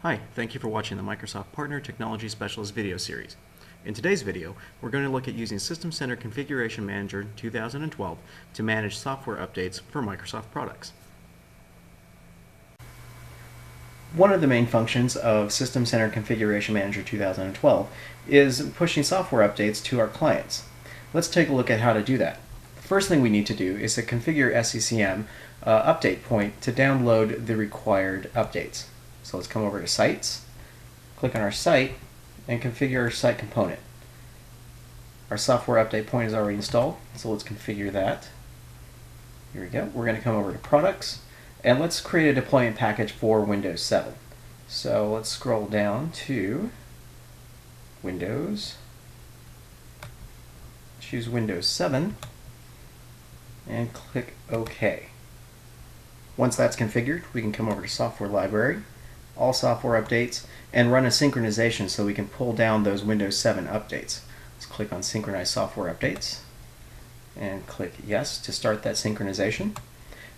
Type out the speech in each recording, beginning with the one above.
Hi, thank you for watching the Microsoft Partner Technology Specialist video series. In today's video, we're going to look at using System Center Configuration Manager 2012 to manage software updates for Microsoft products. One of the main functions of System Center Configuration Manager 2012 is pushing software updates to our clients. Let's take a look at how to do that. The first thing we need to do is to configure sccm update point to download the required updates. So let's come over to Sites, click on our site, and configure our site component. Our software update point is already installed, so let's configure that. Here we go. We're going to come over to Products, and let's create a deployment package for Windows 7. So let's scroll down to Windows, choose Windows 7, and click OK. Once that's configured, we can come over to Software Library, All Software Updates, and run a synchronization so we can pull down those Windows 7 updates. Let's click on Synchronize Software Updates and click Yes to start that synchronization.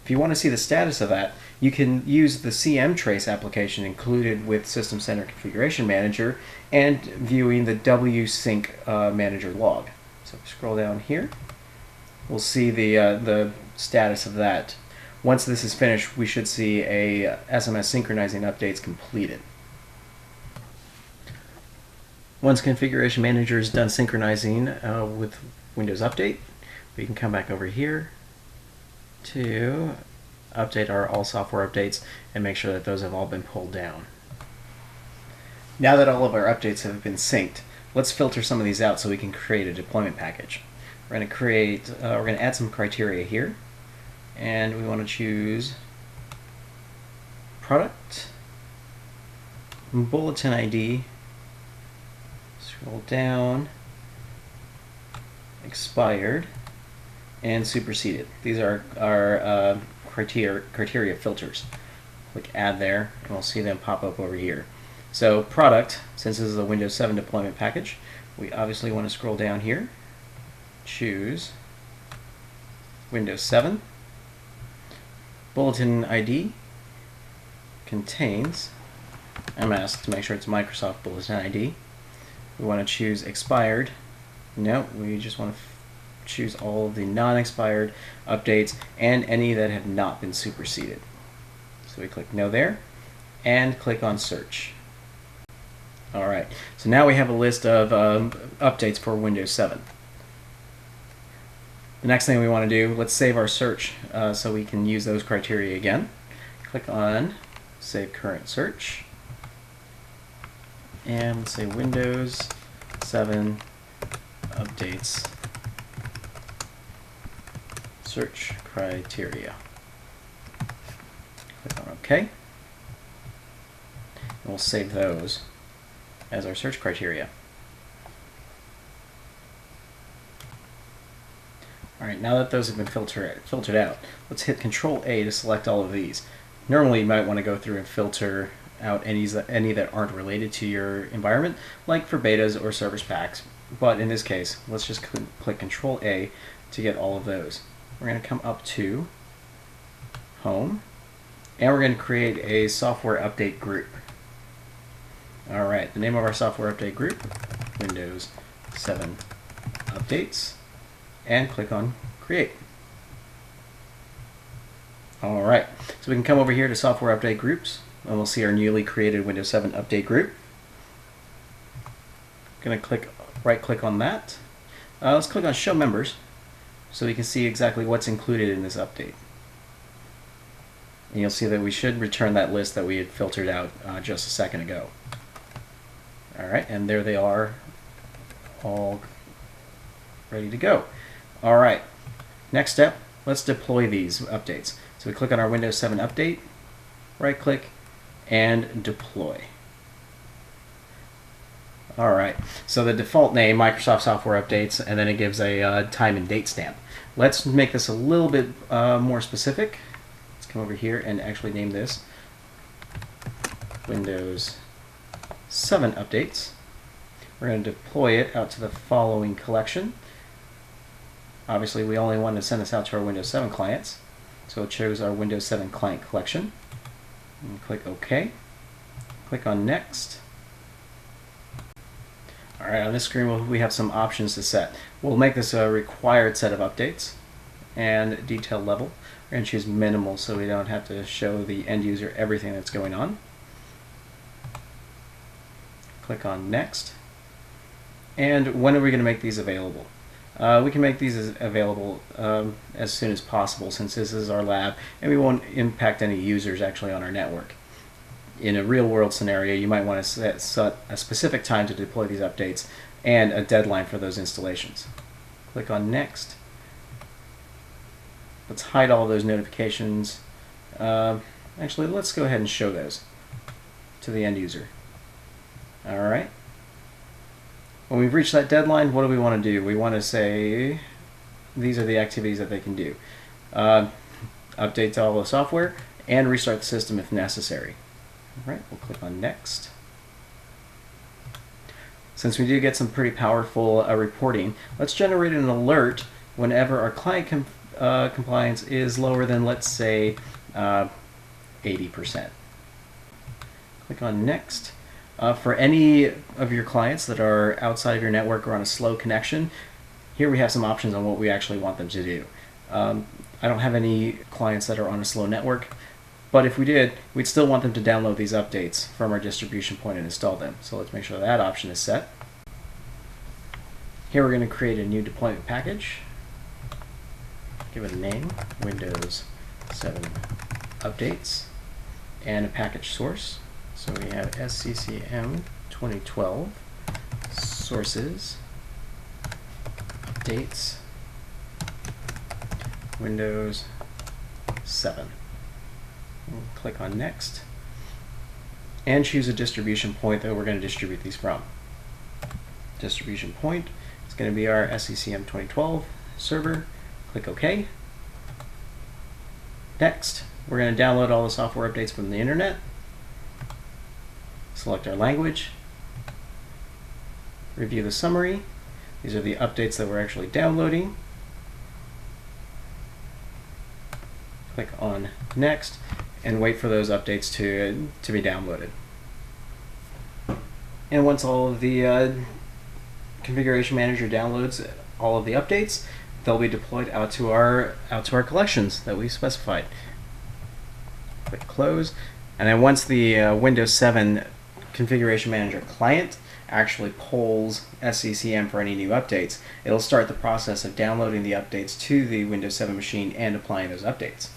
If you want to see the status of that, you can use the CM Trace application included with System Center Configuration Manager and viewing the WSync Manager log. So scroll down here, we'll see the status of that. Once this is finished, we should see a SMS synchronizing updates completed. Once Configuration Manager is done synchronizing with Windows Update, we can come back over here to update our all software updates and make sure that those have all been pulled down. Now that all of our updates have been synced, let's filter some of these out so we can create a deployment package. We're going to add some criteria here. And we want to choose Product, Bulletin ID, scroll down, Expired, and Superseded. These are our criteria filters. Click Add there, and we'll see them pop up over here. So Product, since this is a Windows 7 deployment package, we obviously want to scroll down here, choose Windows 7. Bulletin ID contains, I'm asked to make sure it's Microsoft Bulletin ID. We want to choose expired. No, we just want to choose all of the non-expired updates and any that have not been superseded. So we click no there and click on search. Alright, so now we have a list of updates for Windows 7. The next thing we want to do, let's save our search so we can use those criteria again. Click on Save Current Search, and let's say Windows 7 Updates Search Criteria. Click on OK, and we'll save those as our search criteria. Alright, now that those have been filtered out, let's hit Control A to select all of these. Normally you might want to go through and filter out any that aren't related to your environment, like for betas or service packs, but in this case, let's just click Control A to get all of those. We're going to come up to Home, and we're going to create a software update group. Alright, the name of our software update group, Windows 7 Updates, and click on Create. Alright, so we can come over here to Software Update Groups, and we'll see our newly created Windows 7 Update group. Going to right click on that. Let's click on Show Members so we can see exactly what's included in this update. And you'll see that we should return that list that we had filtered out just a second ago. Alright, and there they are, all ready to go. Alright, next step, let's deploy these updates. So we click on our Windows 7 update, right click, and deploy. Alright, so the default name, Microsoft Software Updates, and then it gives a time and date stamp. Let's make this a little bit more specific. Let's come over here and actually name this Windows 7 Updates. We're going to deploy it out to the following collection. Obviously, we only want to send this out to our Windows 7 clients, so it shows our Windows 7 client collection. And click OK. Click on Next. Alright, on this screen we have some options to set. We'll make this a required set of updates and detail level. We're going to choose minimal so we don't have to show the end user everything that's going on. Click on Next. And when are we going to make these available? We can make these available as soon as possible, since this is our lab and we won't impact any users actually on our network. In a real world scenario, you might want to set a specific time to deploy these updates and a deadline for those installations. Click on Next. Let's hide all of those notifications. Actually, let's go ahead and show those to the end user. Alright. When we've reached that deadline, what do we want to do? We want to say these are the activities that they can do. Update to all the software and restart the system if necessary. Alright, we'll click on Next. Since we do get some pretty powerful reporting, let's generate an alert whenever our client compliance is lower than, let's say, 80%. Click on Next. For any of your clients that are outside of your network or on a slow connection, here we have some options on what we actually want them to do. I don't have any clients that are on a slow network, but if we did, we'd still want them to download these updates from our distribution point and install them. So let's make sure that option is set. Here we're going to create a new deployment package. Give it a name, Windows 7 Updates, and a package source. So we have sccm 2012 sources, updates, Windows 7. We'll click on Next and choose a distribution point that we're going to distribute these from. Distribution point is going to be our sccm 2012 server. Click OK. Next, we're going to download all the software updates from the internet. Select our language. Review the summary. These are the updates that we're actually downloading. Click on Next and wait for those updates to be downloaded. And once all of the configuration manager downloads all of the updates, they'll be deployed out to our collections that we specified. Click Close, and then once the Windows 7 configuration manager client actually polls sccm for any new updates, it'll start the process of downloading the updates to the Windows 7 machine and applying those updates.